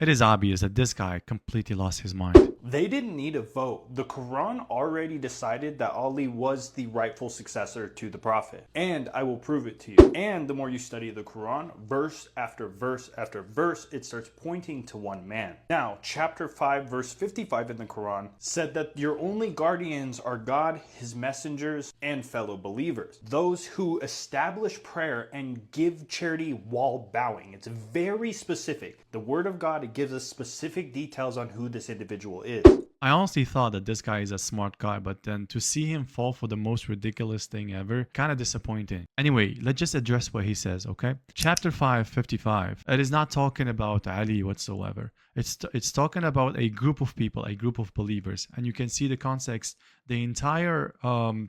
It is obvious that this guy completely lost his mind. They didn't need a vote. The Quran already decided that Ali was the rightful successor to the Prophet. And I will prove it to you. And the more you study the Quran, verse after verse after verse, it starts pointing to one man. Now, chapter 5, verse 55 in the Quran said that your only guardians are God, his messengers, and fellow believers. Those who establish prayer and give charity while bowing. It's very specific. The word of God gives us specific details on who this individual is. I honestly thought that this guy is a smart guy, but then to see him fall for the most ridiculous thing ever, kind of disappointing. Anyway, let's just address what he says, okay? Chapter 5:55. It is not talking about Ali whatsoever. It's talking about a group of people, a group of believers, and you can see the context, the entire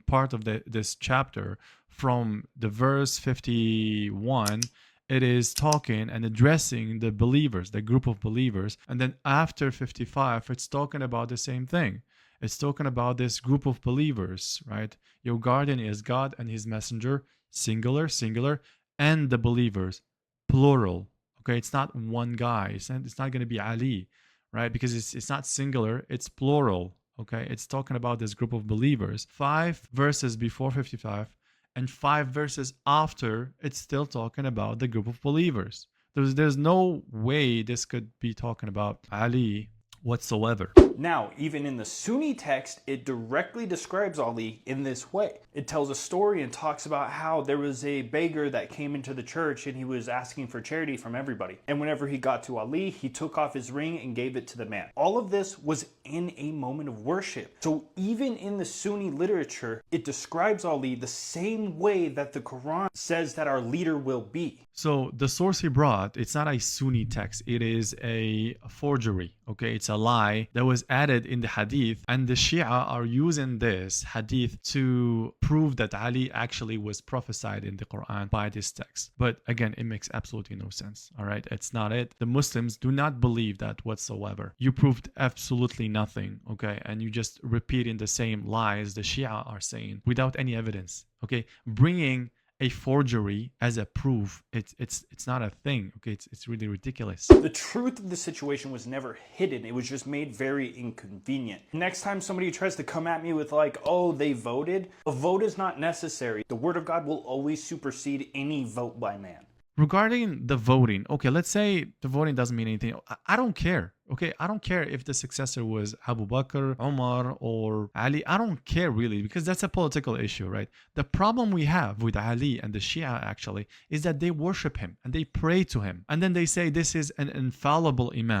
part of this chapter from the verse 51. It is talking and addressing the believers, the group of believers. And then after 55, it's talking about the same thing. It's talking about this group of believers, right? Your guardian is God and his messenger, singular, singular, and the believers, plural. Okay, it's not one guy. It's not going to be Ali, right? Because it's not singular, it's plural. Okay, it's talking about this group of believers. 5 verses before 55 and 5 verses after, it's still talking about the group of believers. There's no way this could be talking about Ali whatsoever. Now, even in the Sunni text, it directly describes Ali in this way. It tells a story and talks about how there was a beggar that came into the church and he was asking for charity from everybody. And whenever he got to Ali, he took off his ring and gave it to the man. All of this was in a moment of worship. So even in the Sunni literature, it describes Ali the same way that the Quran says that our leader will be. So the source he brought, it's not a Sunni text. It is a forgery. Okay, it's a lie that was added in the hadith, and the Shia are using this hadith to prove that Ali actually was prophesied in the Quran by this text. But again, it makes absolutely no sense. All right, it's not it. The Muslims do not believe that whatsoever. You proved absolutely nothing. Okay, and you just repeating the same lies the Shia are saying without any evidence. Okay, bringing a forgery as a proof, it's not a thing. Okay, it's really ridiculous. The truth of the situation was never hidden. It was just made very inconvenient. Next time somebody tries to come at me with like, oh, they voted, a vote is not necessary. The word of God will always supersede any vote by man. Regarding the voting, okay, let's say the voting doesn't mean anything. I don't care. Okay, I don't care if the successor was Abu Bakr, Omar, or Ali. I don't care really, because that's a political issue, right? The problem we have with Ali and the Shia actually is that they worship him and they pray to him. And then they say this is an infallible imam.